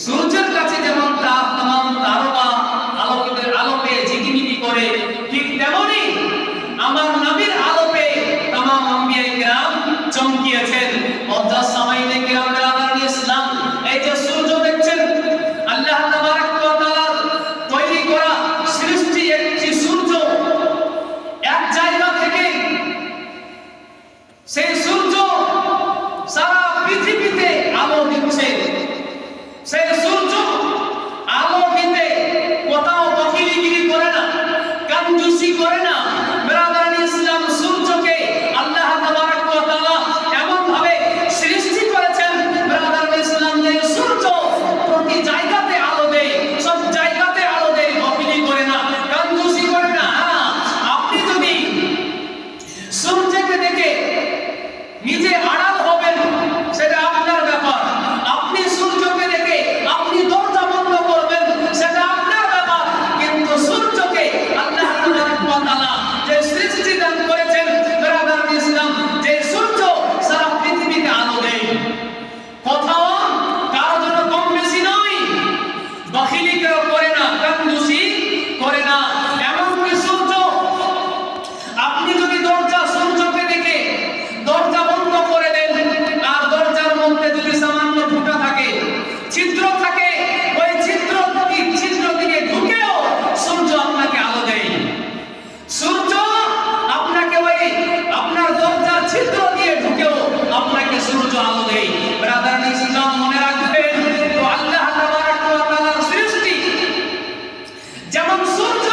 সূর্যের কাছে যেমন তামাম তারকা আলোকের আলোকে ঝিকিমিকি করে, ঠিক তেমনি আমার নবীর আলোকে তামাম আম্বিয়ায়ে কিরাম চমকিয়েছেন। মুজাসসামাইনে কিরাম বেরাদারানি ইসলাম, এই যে সূর্য দেখছেন, আল্লাহ তাবারক ওয়া তাআলা তৈরি করা সৃষ্টি একটি সূর্য। এক জায়গা থেকে সেই সূর্য সারা পৃথিবীতে আলো দিচ্ছে। সেই সূর্য আলো দিতে কোথাও বখিলিগিরি করে না, কাঞ্জুসি করে না। বেরাদারানি ইসলাম, সূর্যকে আল্লাহ তাবারক ওয়া তাআলা এমন ভাবে সৃষ্টি করেছেন বেরাদারানি ইসলাম, যে সূর্য প্রতি জায়গাতে আলো দেয়, সব জায়গাতে আলো দেয়, বখিলি করে না, কাঞ্জুসি করে না। আপনি যদি সূর্যকে দেখে নিজে আড়াল হবেন, সেটা আপনার ব্যাপার। আপনি সূর্যকে দেখে আপনি দরজা বন্ধ করবেন, সেটা আপনার ব্যাপার। কিন্তু সূর্যকে আল্লাহ তাবারক ওয়া তাআলা যে সৃষ্টি দান করেছেন বেরাদারানি ইসলাম, যে সূর্য সারা পৃথিবীতে আলো দেয়, কোথাও কারো জন্য কম বেশি নয়, বখিলি কেউ করে না, কাঞ্জুসি করে না। এমনকি সূর্য, আপনি যদি সূর্যকে দেখে দরজা বন্ধ করে দেন, আর দরজার মধ্যে যদি সামান্য ফুটা থাকে, ছিদ্র থাকে, ওই ছিদ্র দিয়ে ঢুকেও সূর্য আপনাকে আলো দেয়। সূর্য আপনাকে ওই আপনার দরজার ছিদ্র দিয়ে ঢুকেও আপনাকে সূর্য আলো দেয়। ব্রাদারানি ইসলাম, মনে রাখবেন, তো আল্লাহ তাবারক ওয়া তাআলার সৃষ্টি যেমন সূর্য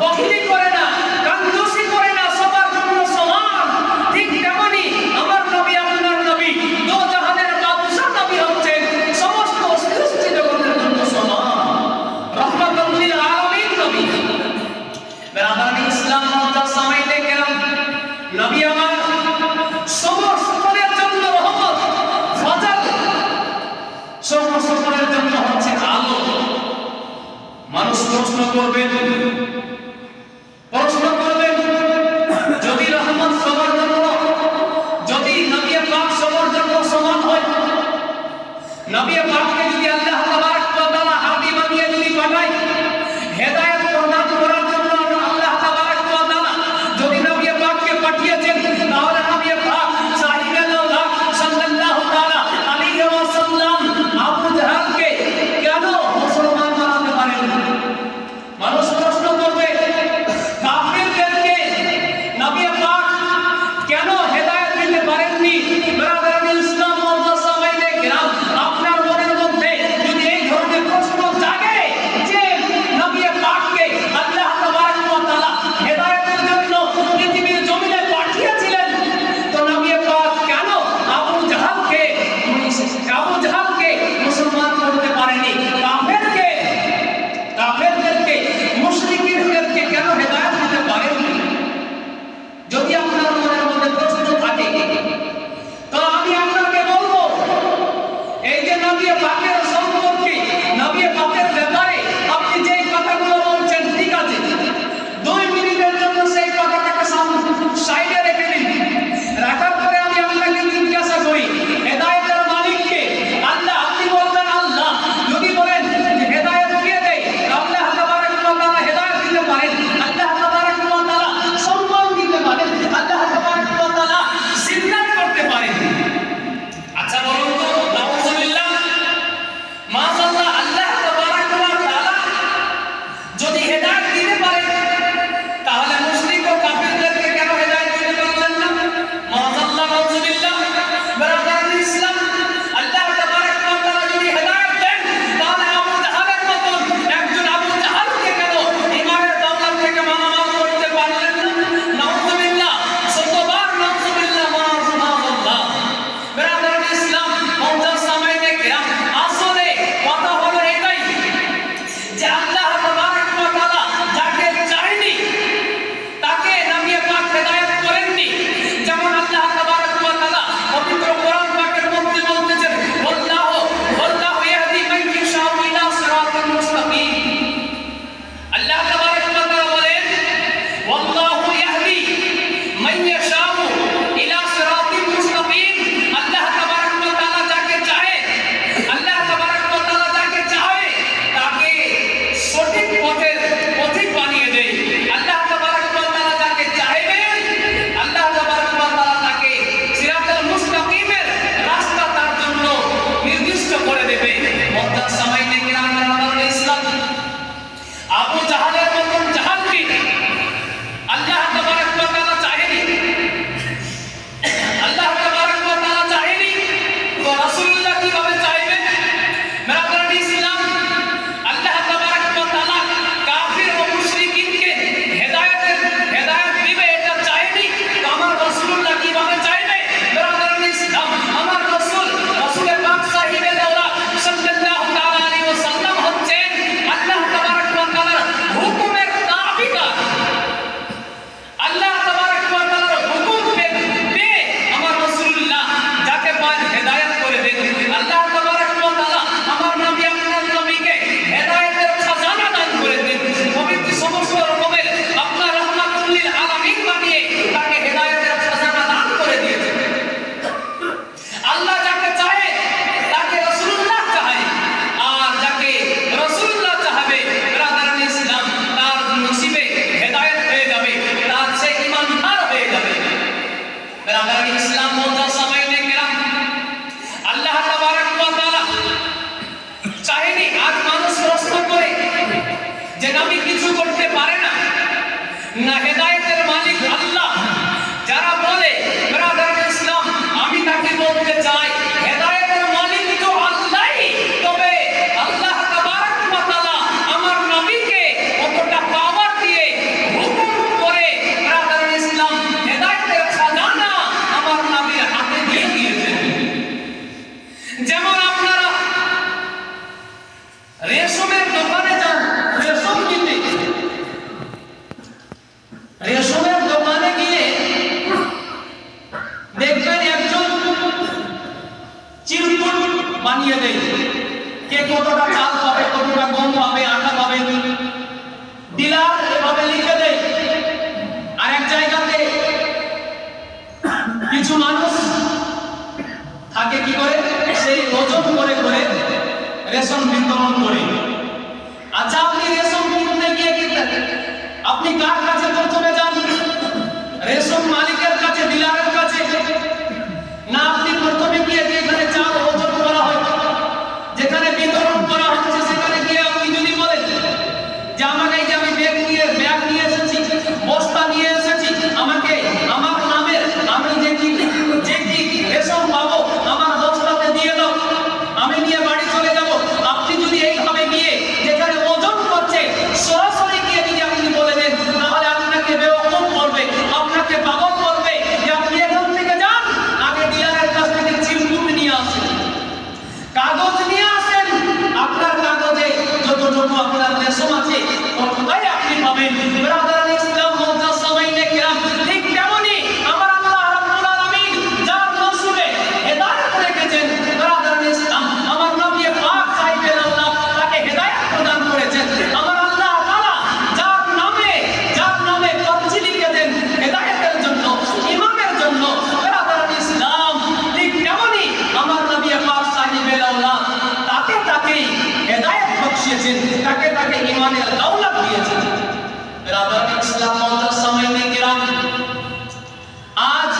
বখিলি করে না, কাঞ্জুসি করে না, সবার জন্য সমান, ঠিক তেমনি আমার নবী, আপনার নবী, দো জাহানের বাদশা নবী হচ্ছেন সমস্ত সৃষ্টি জগতের জন্য সমান, রাহমাতুল লিল আলামিন নবী। বেরাদারানি ইসলাম, মুজাসসামাইনে কিরাম, নবী আমার সকলের জন্য রহমত, ফজল, সকলের জন্য হচ্ছে আলো। মানুষ প্রশ্ন করবেন, যদি রহমত সবার জন্য, যদি নবী পাক সবার জন্য সমান হয়, নবী পাককে যদি আল্লাহ তাবারক ওয়া তাআলা হাদি বানিয়ে যদি পাঠায়, হেদায়েত প্রদান করার জন্য আল্লাহ তাবারক ওয়া তাআলা যদি নবী পাককে পাঠিয়েছেন, তাহলে নবী পাক সাহিবাল্লাহ সাল্লাল্লাহু তাআলা আলাইহি ওয়াসাল্লাম আবু জাহলকে কেন মুসলমান বানাতে পারেন? মানুষ প্রশ্ন করবে, কাফিরদেরকে নবী পাক কেন হেদায়েত দিতে পারেননি? বেরাদারানি ইসলাম, মুজাসসামাইনে কিরাম, আপনার মনের মধ্যে যদি এই কে কতটা চাল পাবে, কতটা গম পাবে, আটা পাবে, ডিলার এভাবে লিখে দেয়। আর এক জায়গাতে কিছু মানুষ থাকে কি করে, সেই ওজন করে করে রেশন বিতরণ করে। আচ্ছা, আপনি রেশন কিনতে গিয়ে আপনি কার কাছে প্রথমে যান? রেশন মালিকের কাছে, ডিলারের কাছে? না, আপনি প্রথমে গিয়ে যেখানে চাল ওজন করা হয়, যেখানে বিতরণ করা হচ্ছে, সেখানে গিয়ে আপনি যদি বলেন যে আমাকে এই যে আমি ব্যাগ নিয়ে এসেছি, বস্তা নিয়ে এসেছি, আমাকে আমার নামের আমি যে কি রেশন পাবো আমার বস্তাতে দিয়ে দাও, আমি নিয়ে বাড়ি চলে যাব। আপনি যদি এইভাবে গিয়ে যেখানে ওজন করছে সরাসরি গিয়ে যদি আপনি বলে দেন, তাহলে আপনাকে বেওকুফ করবে, আপনাকে পাগল করবে যে আপনি এখান থেকে যান, আগে ডিলারের কাছ থেকে চিরকুট নিয়ে আসেন, কাগজ নিয়ে আসেন, আপনার কাগজে যতটুকু আপনার রেশন আছে ততটাই আপনি পাবেন। ব্রাদার ইসলাম মুতাসামিনে কিরাম, ঠিক তেমনি আমার আল্লাহ রাব্বুল আলামিন যার নসিবে হেদায়েত রেখেছেন, ব্রাদার ইসলাম আমার নবী পাক সাহেবের আল্লাহ তাকে হেদায়েত প্রদান করেছেন। আমার আল্লাহ তাআলা যার নামে পরচি লিখে দেন হেদায়েতের জন্য, ইমামের জন্য, ব্রাদার ইসলাম ঠিক তেমনি আমার নবী পাক সাহেবের আল্লাহ তাকে হেদায়েত বখশিয়েছেন, তাকে ইমানের দৌলত দিয়েছেন। ব্রাদার ইসলাম মুতাসামিনে কিরাম, আজ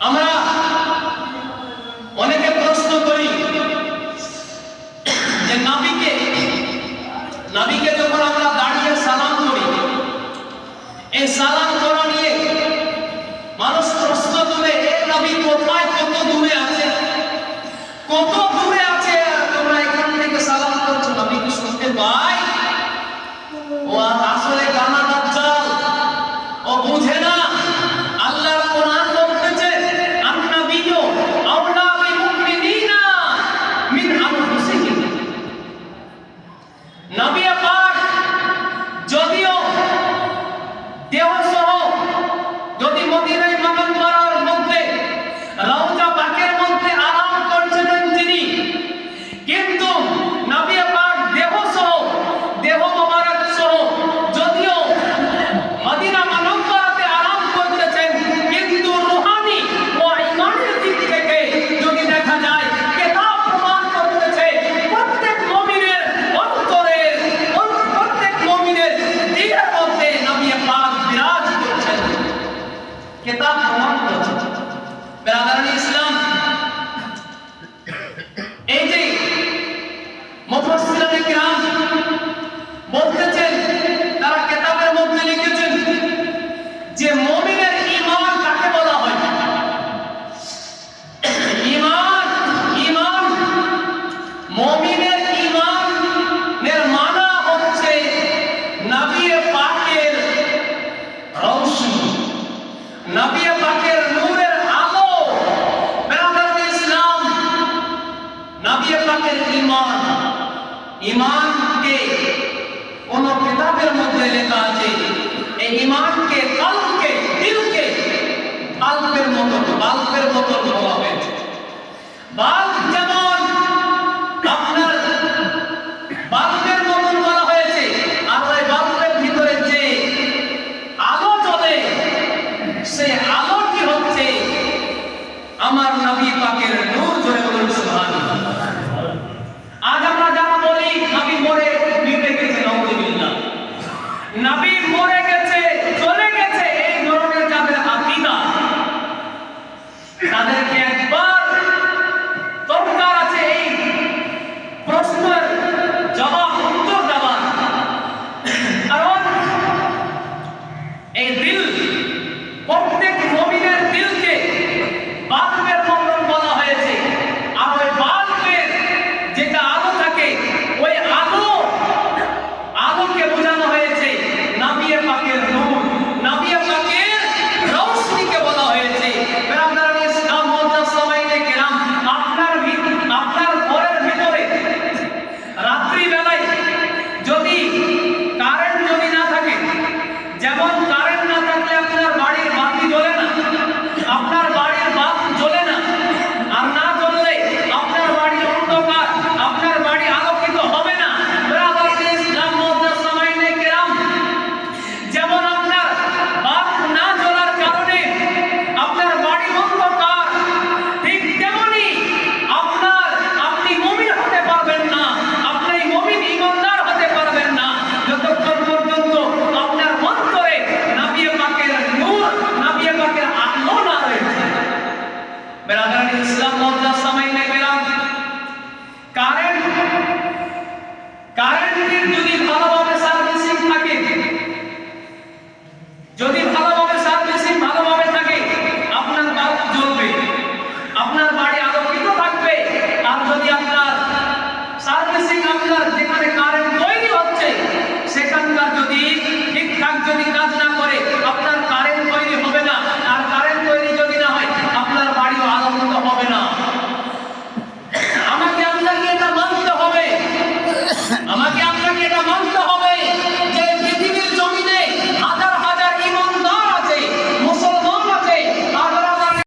আমরা অনেকে প্রশ্ন করি যে নবীকে যখন আমরা দাঁড়িয়ে সালাম করি, এই সালাম করা নিয়ে মানুষ প্রশ্ন তুলে, এ নবী কোথায়, কত দূরে আছে, কত দূরে আছে, তোমরা এখান থেকে সালাম করছো, নবী কি শুনতে পায়? ও আসলে গানা দাজ্জাল, ও বুঝে না। আল্লাহর কোরআন বলতেছে আন-নাবিয়্যু আওলা বিল মুমিনিনা মিন আনফুসিহিম। নবী পাক যদিও দেহসহ যদি মদিনায় মুনাওয়ারার মধ্যে রওজা পাকের মধ্যে আরাম করছিলেন তিনি, কিন্তু নবী পাক দেহ মোবারক সহ যদিও মদিনা মুনাওয়ারাতে আরাম করতেছেন, কিন্তু রূহানি ও ঈমানের দিক থেকে যদি দেখা যায়, কিতাব প্রমাণ করতেছে প্রত্যেক মুমিনের অন্তরের, প্রত্যেক মুমিনের দিলের মধ্যে নবী পাক বিরাজ করছেন, কিতাব প্রমাণ করছে। ব্রাদার ইসলাম, এই যে মুফাসসিরিনে কিরাম বলতেছেন, তারা কিতাবের মধ্যে লিখেছেন যে মুমিনের ঈমান কাকে বলা হয়? ঈমান মুমিনের ঈমানের মানা হচ্ছে নবী পাকের রওশনী, নবী পাকের নূরের আলো। ব্রাদার ইসলাম, নবী পাকের ঈমানকে কোন কিতাবের মধ্যে লেখা আছে, এই ঈমানকে, কলবকে, দিলকে বাল্বের মতো বলা হয়েছে। বাল্ব যেমন